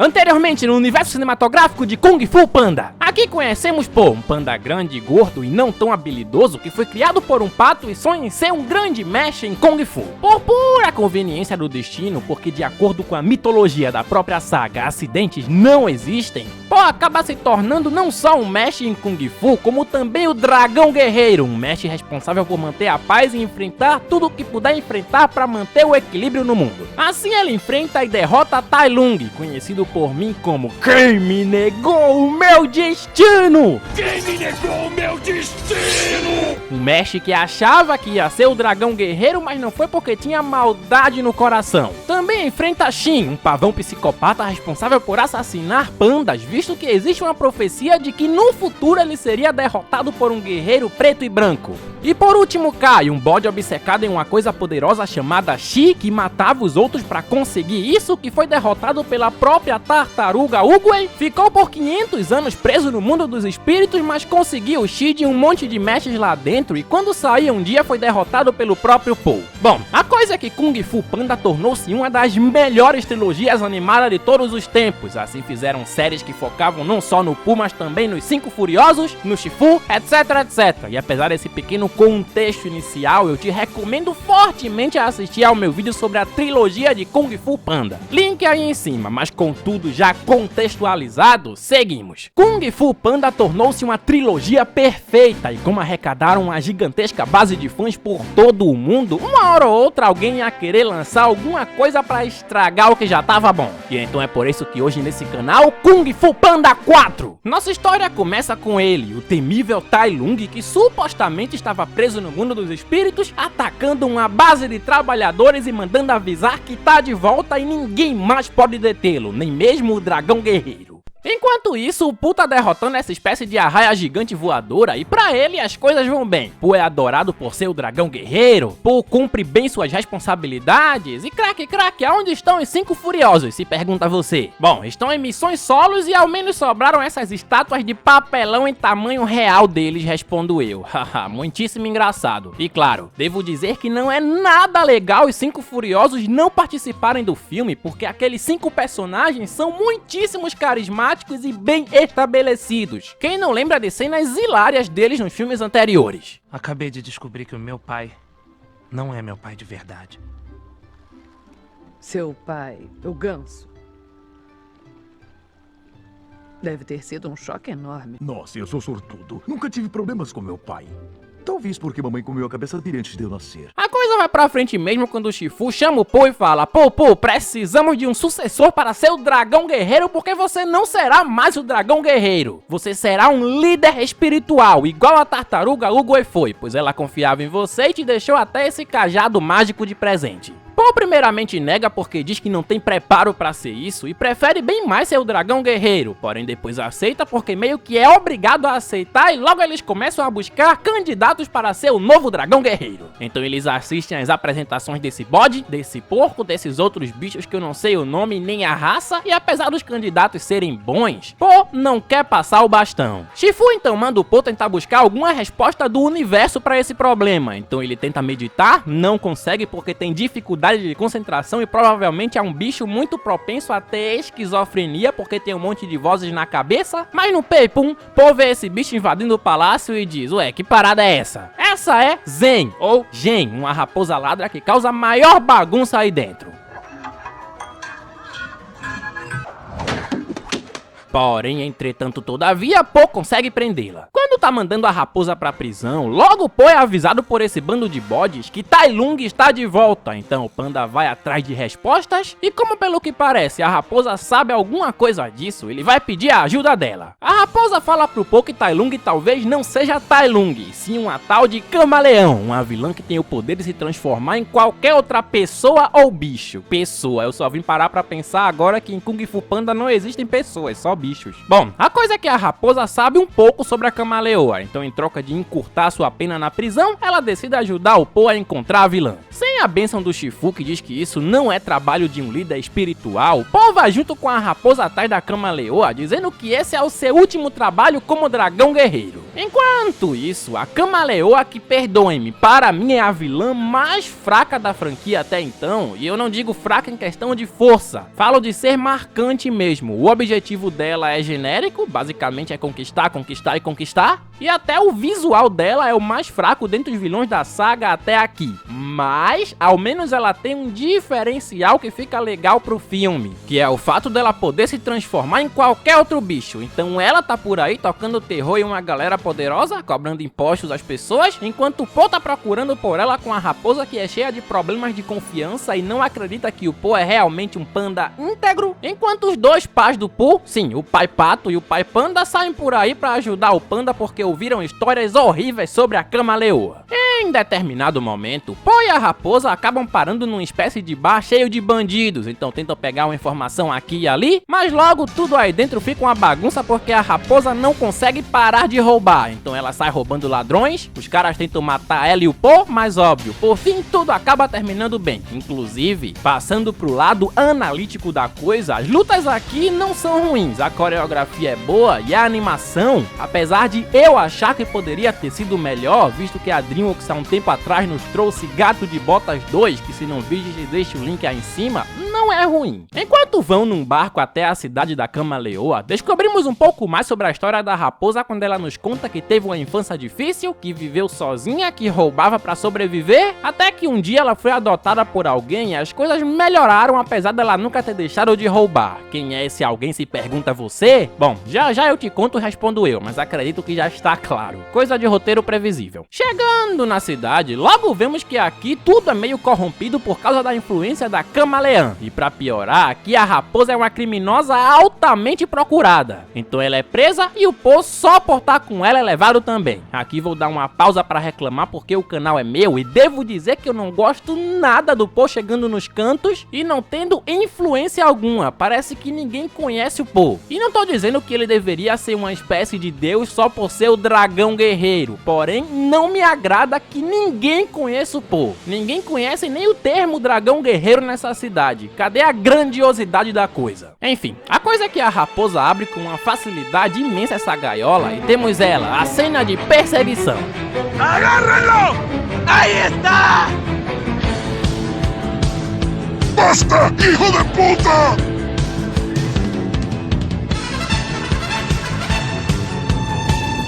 Anteriormente no universo cinematográfico de Kung Fu Panda. Aqui conhecemos Po, um panda grande, gordo e não tão habilidoso que foi criado por um pato e sonha em ser um grande mestre em Kung Fu. Por pura conveniência do destino, porque de acordo com a mitologia da própria saga, acidentes não existem, Po acaba se tornando não só um mestre em Kung Fu, como também o Dragão Guerreiro, um mestre responsável por manter a paz e enfrentar tudo o que puder enfrentar para manter o equilíbrio no mundo. Assim ele enfrenta e derrota Tai Lung, conhecido por mim como Quem me negou o meu destino? Quem me negou o meu destino? Um mestre que achava que ia ser o Dragão Guerreiro, mas não foi porque tinha maldade no coração. Também enfrenta Shin, um pavão psicopata responsável por assassinar pandas, visto que existe uma profecia de que no futuro ele seria derrotado por um guerreiro preto e branco. E por último Kai, um bode obcecado em uma coisa poderosa chamada Chi, que matava os outros para conseguir isso, que foi derrotado pela própria tartaruga Oogway, ficou por 500 anos preso no mundo dos espíritos, mas conseguiu o Chi de um monte de mestres lá dentro e quando saiu um dia foi derrotado pelo próprio Po. Bom, a coisa é que Kung Fu Panda tornou-se uma das melhores trilogias animadas de todos os tempos. Assim fizeram séries que focavam não só no Po, mas também nos Cinco Furiosos, no Shifu, etc, etc. E apesar desse pequeno contexto inicial, eu te recomendo fortemente a assistir ao meu vídeo sobre a trilogia de Kung Fu Panda. Link aí em cima, mas com tudo já contextualizado, seguimos. Kung Fu Panda tornou-se uma trilogia perfeita e como arrecadaram uma gigantesca base de fãs por todo o mundo, uma hora ou outra alguém ia querer lançar alguma coisa pra estragar o que já tava bom. E então é por isso que hoje nesse canal, Kung Fu Panda 4. Nossa história começa com ele, o temível Tai Lung, que supostamente estava preso no mundo dos espíritos, atacando uma base de trabalhadores e mandando avisar que tá de volta e ninguém mais pode detê-lo, nem mesmo o Dragão Guerreiro. Enquanto isso, o Po tá derrotando essa espécie de arraia gigante voadora e pra ele as coisas vão bem. Po é adorado por ser o Dragão Guerreiro, Po cumpre bem suas responsabilidades e craque, aonde estão os Cinco Furiosos? Se pergunta você. Bom, estão em missões solos e ao menos sobraram essas estátuas de papelão em tamanho real deles, respondo eu. Haha, muitíssimo engraçado. E claro, devo dizer que não é nada legal os Cinco Furiosos não participarem do filme, porque aqueles 5 personagens são muitíssimos carismáticos e bem estabelecidos. Quem não lembra de cenas hilárias deles nos filmes anteriores? Acabei de descobrir que o meu pai não é meu pai de verdade. Seu pai, o ganso, deve ter sido um choque enorme. Nossa, eu sou sortudo. Nunca tive problemas com meu pai. Talvez porque mamãe comeu a cabeça dele antes de eu nascer. A coisa vai pra frente mesmo quando o Shifu chama o Po e fala: Po, precisamos de um sucessor para ser o Dragão Guerreiro, porque você não será mais o Dragão Guerreiro. Você será um líder espiritual, igual a tartaruga Oogway foi, pois ela confiava em você e te deixou até esse cajado mágico de presente. Po primeiramente nega porque diz que não tem preparo pra ser isso e prefere bem mais ser o Dragão Guerreiro, porém depois aceita porque meio que é obrigado a aceitar e logo eles começam a buscar candidatos para ser o novo Dragão Guerreiro. Então eles assistem às apresentações desse bode, desse porco, desses outros bichos que eu não sei o nome nem a raça e apesar dos candidatos serem bons, Po não quer passar o bastão. Shifu então manda o Po tentar buscar alguma resposta do universo pra esse problema, então ele tenta meditar, não consegue porque tem dificuldade de concentração e provavelmente é um bicho muito propenso a ter esquizofrenia porque tem um monte de vozes na cabeça, mas no Peipum, Po vê esse bicho invadindo o palácio e diz: ué, que parada é essa? Essa é Zen, ou Gen, uma raposa ladra que causa maior bagunça aí dentro. Porém, entretanto, todavia, Po consegue prendê-la. Quando tá mandando a raposa pra prisão, logo Po é avisado por esse bando de bodes que Tai Lung está de volta. Então o panda vai atrás de respostas e como pelo que parece a raposa sabe alguma coisa disso, ele vai pedir a ajuda dela. A raposa fala pro Po que Tai Lung talvez não seja Tai Lung, e sim uma tal de Camaleão, uma vilã que tem o poder de se transformar em qualquer outra pessoa ou bicho. Pessoa, eu só vim parar pra pensar agora que em Kung Fu Panda não existem pessoas, só bichos. Bom, a coisa é que a raposa sabe um pouco sobre a Camaleoa, então em troca de encurtar sua pena na prisão, ela decide ajudar o Po a encontrar a vilã. Sem Sem a bênção do Shifu, que diz que isso não é trabalho de um líder espiritual, Po vai junto com a raposa atrás da Cama-Leoa, dizendo que esse é o seu último trabalho como dragão guerreiro. Enquanto isso, a Cama-Leoa, que perdoem-me, para mim é a vilã mais fraca da franquia até então, e eu não digo fraca em questão de força, falo de ser marcante mesmo. O objetivo dela é genérico, basicamente é conquistar, conquistar e conquistar, e até o visual dela é o mais fraco dentre os vilões da saga até aqui. Mas, ao menos ela tem um diferencial que fica legal pro filme, que é o fato dela poder se transformar em qualquer outro bicho. Então ela tá por aí tocando terror em uma galera poderosa, cobrando impostos às pessoas, enquanto o Po tá procurando por ela com a raposa que é cheia de problemas de confiança e não acredita que o Po é realmente um panda íntegro, enquanto os dois pais do Po, sim, o pai pato e o pai panda, saem por aí pra ajudar o panda porque ouviram histórias horríveis sobre a Cama-Leoa. Em determinado momento, Po e a raposa acabam parando numa espécie de bar cheio de bandidos, então tentam pegar uma informação aqui e ali, mas logo tudo aí dentro fica uma bagunça porque a raposa não consegue parar de roubar, então ela sai roubando ladrões, os caras tentam matar ela e o Po, mas óbvio, por fim tudo acaba terminando bem, inclusive, passando pro lado analítico da coisa, as lutas aqui não são ruins, a coreografia é boa e a animação, apesar de eu achar que poderia ter sido melhor, visto que a DreamWorks há um tempo atrás nos trouxe Gato de Botas 2, que se não viu, deixa o link aí em cima, não é ruim. Enquanto vão num barco até a cidade da Cama-Leoa, descobrimos um pouco mais sobre a história da raposa quando ela nos conta que teve uma infância difícil, que viveu sozinha, que roubava pra sobreviver, até que um dia ela foi adotada por alguém e as coisas melhoraram apesar dela nunca ter deixado de roubar. Quem é esse alguém, se pergunta você? Bom, já eu te conto, respondo eu, mas acredito que já está claro. Coisa de roteiro previsível. Chegando na cidade, logo vemos que aqui tudo é meio corrompido por causa da influência da Camaleã. E pra piorar, aqui a raposa é uma criminosa altamente procurada. Então ela é presa e o Po, só por estar com ela, é levado também. Aqui vou dar uma pausa pra reclamar porque o canal é meu e devo dizer que eu não gosto nada do Po chegando nos cantos e não tendo influência alguma. Parece que ninguém conhece o Po. E não tô dizendo que ele deveria ser uma espécie de deus só por ser o dragão guerreiro. Porém, não me agrada que ninguém conheça o Po. Ninguém conhece nem o termo dragão guerreiro nessa cidade. Cadê a grandiosidade da coisa? Enfim, a coisa é que a raposa abre com uma facilidade imensa essa gaiola e temos ela, a cena de perseguição. ¡Agárrenlo! ¡Ahí está! Basta, hijo de puta!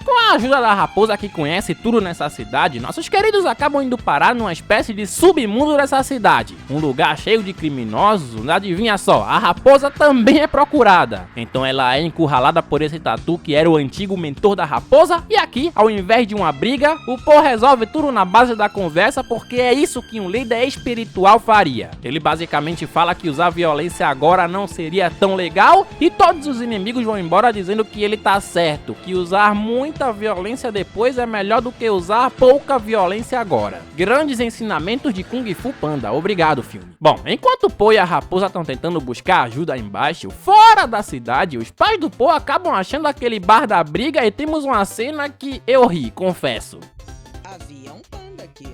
Com a ajuda da raposa que conhece tudo nessa cidade, nossos queridos acabam indo parar numa espécie de submundo dessa cidade. Um lugar cheio de criminosos, adivinha só, a raposa também é procurada. Então ela é encurralada por esse tatu que era o antigo mentor da raposa, e aqui, ao invés de uma briga, o Po resolve tudo na base da conversa porque é isso que um líder espiritual faria. Ele basicamente fala que usar violência agora não seria tão legal e todos os inimigos vão embora dizendo que ele tá certo, que usar muita violência depois é melhor do que usar pouca violência agora. Grandes ensinamentos de Kung Fu Panda, obrigado filme. Bom, enquanto o Po e a raposa estão tentando buscar ajuda embaixo, fora da cidade, os pais do Po acabam achando aquele bar da briga e temos uma cena que eu ri, confesso. Havia um panda aqui.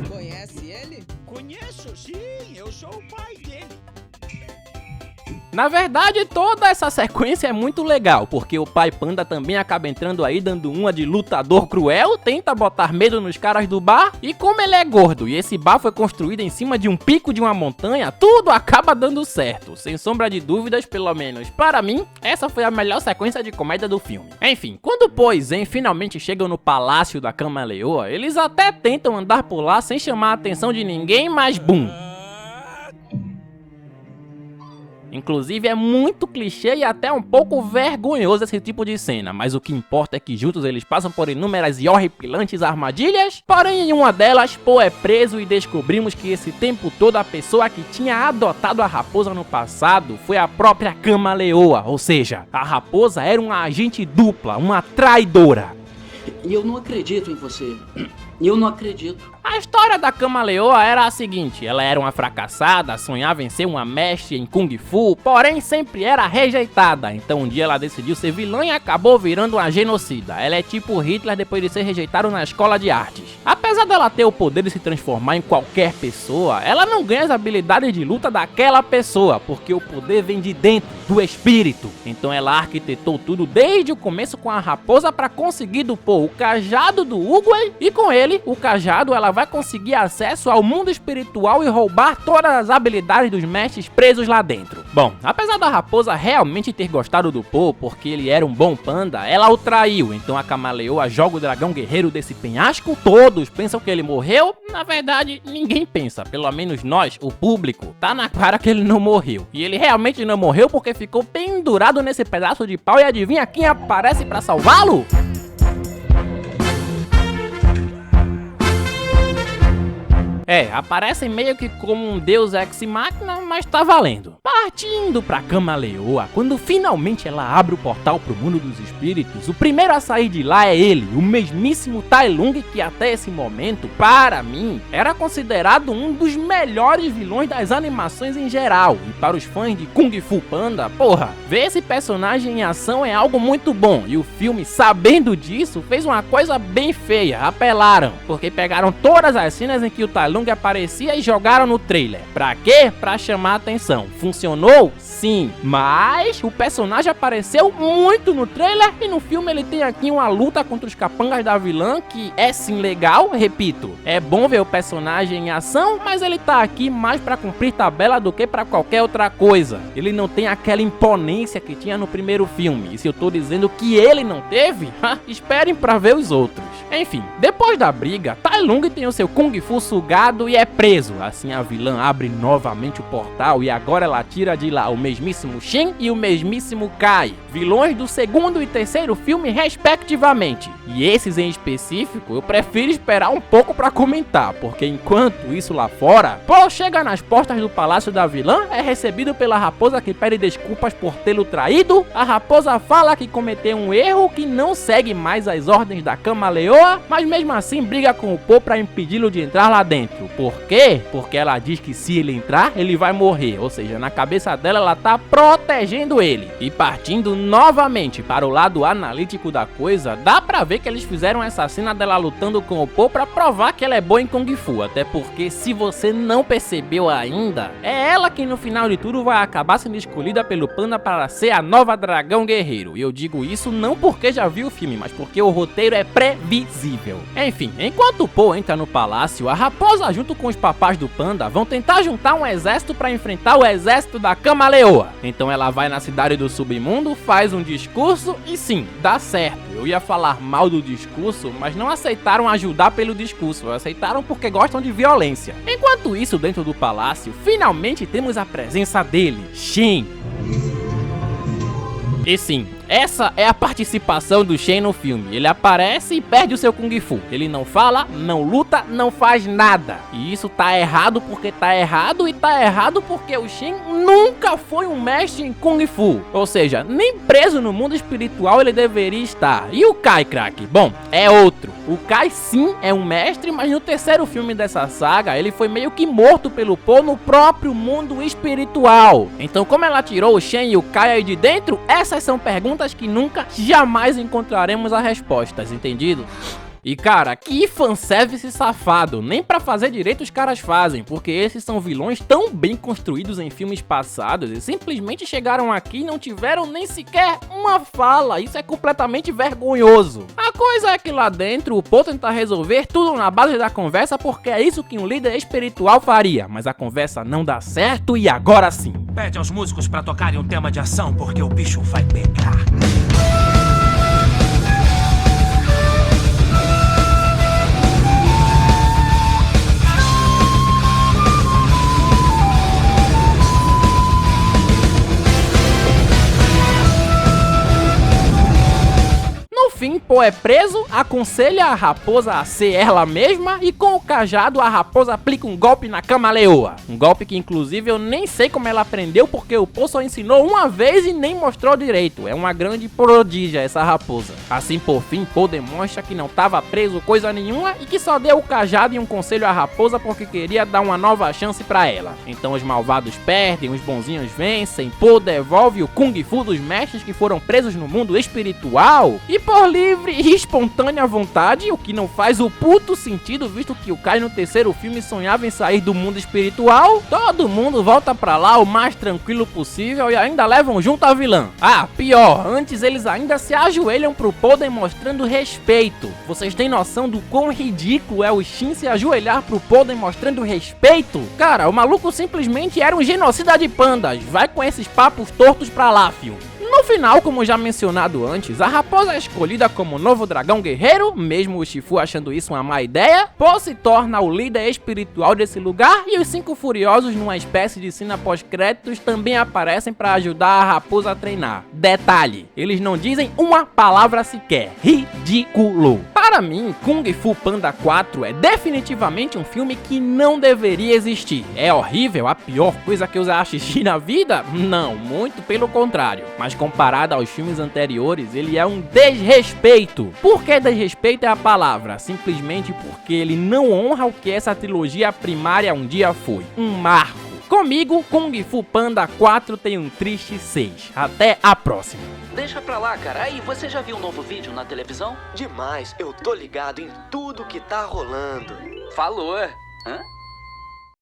Conhece ele? Conheço, sim, eu sou o pai dele. Na verdade, toda essa sequência é muito legal, porque o pai panda também acaba entrando aí dando uma de lutador cruel, tenta botar medo nos caras do bar, e como ele é gordo e esse bar foi construído em cima de um pico de uma montanha, tudo acaba dando certo. Sem sombra de dúvidas, pelo menos para mim, essa foi a melhor sequência de comédia do filme. Enfim, quando Po e Zen finalmente chegam no palácio da Cama-Leoa, eles até tentam andar por lá sem chamar a atenção de ninguém, mas bum! Inclusive é muito clichê e até um pouco vergonhoso esse tipo de cena, mas o que importa é que juntos eles passam por inúmeras e horripilantes armadilhas, porém em uma delas Po é preso e descobrimos que esse tempo todo a pessoa que tinha adotado a raposa no passado foi a própria Cama-Leoa, ou seja, a raposa era uma agente dupla, uma traidora. E eu não acredito em você. Eu não acredito. A história da Camaleoa era a seguinte: ela era uma fracassada, sonhava em ser uma mestre em Kung Fu, porém sempre era rejeitada. Então um dia ela decidiu ser vilã e acabou virando uma genocida. Ela é tipo Hitler depois de ser rejeitado na escola de artes. Apesar dela ter o poder de se transformar em qualquer pessoa, ela não ganha as habilidades de luta daquela pessoa, porque o poder vem de dentro, do espírito. Então ela arquitetou tudo desde o começo com a raposa para conseguir dupor o cajado do Oogway, e com ele, o cajado, ela vai conseguir acesso ao mundo espiritual e roubar todas as habilidades dos mestres presos lá dentro. Bom, apesar da raposa realmente ter gostado do Po porque ele era um bom panda, ela o traiu. Então a Camaleoa joga o dragão guerreiro desse penhasco. Todos pensam que ele morreu. Na verdade, ninguém pensa, pelo menos nós, o público, tá na cara que ele não morreu. E ele realmente não morreu porque ficou pendurado nesse pedaço de pau, e adivinha quem aparece pra salvá-lo? Aparecem meio que como um deus ex-máquina, mas tá valendo. Partindo pra Camaleoa, quando finalmente ela abre o portal pro mundo dos espíritos, o primeiro a sair de lá é ele, o mesmíssimo Tai Lung, que até esse momento, para mim, era considerado um dos melhores vilões das animações em geral. E para os fãs de Kung Fu Panda, porra, ver esse personagem em ação é algo muito bom. E o filme, sabendo disso, fez uma coisa bem feia. Apelaram, porque pegaram todas as cenas em que o Tai Lung aparecia e jogaram no trailer. Pra quê? Pra chamar a atenção. Funcionou? Sim. Mas o personagem apareceu muito no trailer, e no filme ele tem aqui uma luta contra os capangas da vilã, que é sim legal, repito. É bom ver o personagem em ação, mas ele tá aqui mais pra cumprir tabela do que pra qualquer outra coisa. Ele não tem aquela imponência que tinha no primeiro filme. E se eu tô dizendo que ele não teve, esperem pra ver os outros. Enfim, depois da briga, Tai Lung tem o seu Kung Fu sugado e é preso. Assim a vilã abre novamente o portal e agora ela tira de lá o mesmíssimo Shen e o mesmíssimo Kai, vilões do segundo e terceiro filme respectivamente. E esses em específico eu prefiro esperar um pouco pra comentar, porque enquanto isso lá fora, Po chega nas portas do palácio da vilã, é recebido pela raposa que pede desculpas por tê-lo traído. A raposa fala que cometeu um erro, que não segue mais as ordens da Camaleoa, mas mesmo assim briga com o Po pra impedi-lo de entrar lá dentro. Por quê? Porque ela diz que se ele entrar, ele vai morrer. Ou seja, na cabeça dela, ela tá protegendo ele. E partindo novamente para o lado analítico da coisa, dá pra ver que eles fizeram essa cena dela lutando com o Po pra provar que ela é boa em Kung Fu. Até porque, se você não percebeu ainda, é ela que no final de tudo vai acabar sendo escolhida pelo Panda para ser a nova Dragão Guerreiro. E eu digo isso não porque já vi o filme, mas porque o roteiro é previsível. Enfim, enquanto o Po entra no palácio, a raposa junto com os papás do Panda vão tentar juntar um exército para enfrentar o exército da Camaleoa. Então ela vai na cidade do submundo, faz um discurso e sim, dá certo. Eu ia falar mal do discurso, mas não aceitaram ajudar pelo discurso, aceitaram porque gostam de violência. Enquanto isso, dentro do palácio, finalmente temos a presença dele, Shen. E sim, essa é a participação do Shen no filme. Ele aparece e perde o seu Kung Fu. Ele não fala, não luta, não faz nada. E isso tá errado porque tá errado, e tá errado porque o Shen nunca foi um mestre em Kung Fu. Ou seja, nem preso no mundo espiritual ele deveria estar. E o Kai, craque? Bom, é outro. O Kai sim é um mestre, mas no terceiro filme dessa saga, ele foi meio que morto pelo Po no próprio mundo espiritual. Então, como ela tirou o Shen e o Kai aí de dentro, essas são perguntas que nunca, jamais encontraremos as respostas, entendido? E cara, que fanservice safado, nem pra fazer direito os caras fazem, porque esses são vilões tão bem construídos em filmes passados e simplesmente chegaram aqui e não tiveram nem sequer uma fala. Isso é completamente vergonhoso. A coisa é que lá dentro o Po tenta resolver tudo na base da conversa, porque é isso que um líder espiritual faria, mas a conversa não dá certo e agora sim. Pede aos músicos pra tocarem um tema de ação, porque o bicho vai pegar. Fim, Po é preso, aconselha a raposa a ser ela mesma e com o cajado a raposa aplica um golpe na Camaleoa. Um golpe que inclusive eu nem sei como ela aprendeu, porque o Po só ensinou uma vez e nem mostrou direito. É uma grande prodígia essa raposa. Assim, por fim, Po demonstra que não estava preso coisa nenhuma e que só deu o cajado e um conselho à raposa porque queria dar uma nova chance pra ela. Então os malvados perdem, os bonzinhos vencem, Po devolve o Kung Fu dos mestres que foram presos no mundo espiritual e por livre e espontânea vontade, o que não faz o puto sentido visto que o Kai no terceiro filme sonhava em sair do mundo espiritual, todo mundo volta pra lá o mais tranquilo possível e ainda levam junto a vilã. Ah, pior, antes eles ainda se ajoelham pro Po demonstrando respeito. Vocês têm noção do quão ridículo é o Shin se ajoelhar pro Po demonstrando respeito? Cara, o maluco simplesmente era um genocida de pandas, vai com esses papos tortos pra lá, fio. No final, como já mencionado antes, a raposa é escolhida como novo dragão guerreiro, mesmo o Shifu achando isso uma má ideia. Po se torna o líder espiritual desse lugar e os 5 furiosos, numa espécie de cena pós-créditos, também aparecem para ajudar a raposa a treinar. Detalhe, eles não dizem uma palavra sequer. Ridículo! Para mim, Kung Fu Panda 4 é definitivamente um filme que não deveria existir. É horrível, a pior coisa que eu já assisti na vida? Não, muito pelo contrário. Mas comparado aos filmes anteriores, ele é um desrespeito. Por que desrespeito é a palavra? Simplesmente porque ele não honra o que essa trilogia primária um dia foi. Um marco. Comigo, Kung Fu Panda 4 tem um triste 6. Até a próxima. Deixa pra lá, cara. Aí, você já viu um novo vídeo na televisão? Demais, eu tô ligado em tudo que tá rolando. Falou. Hã?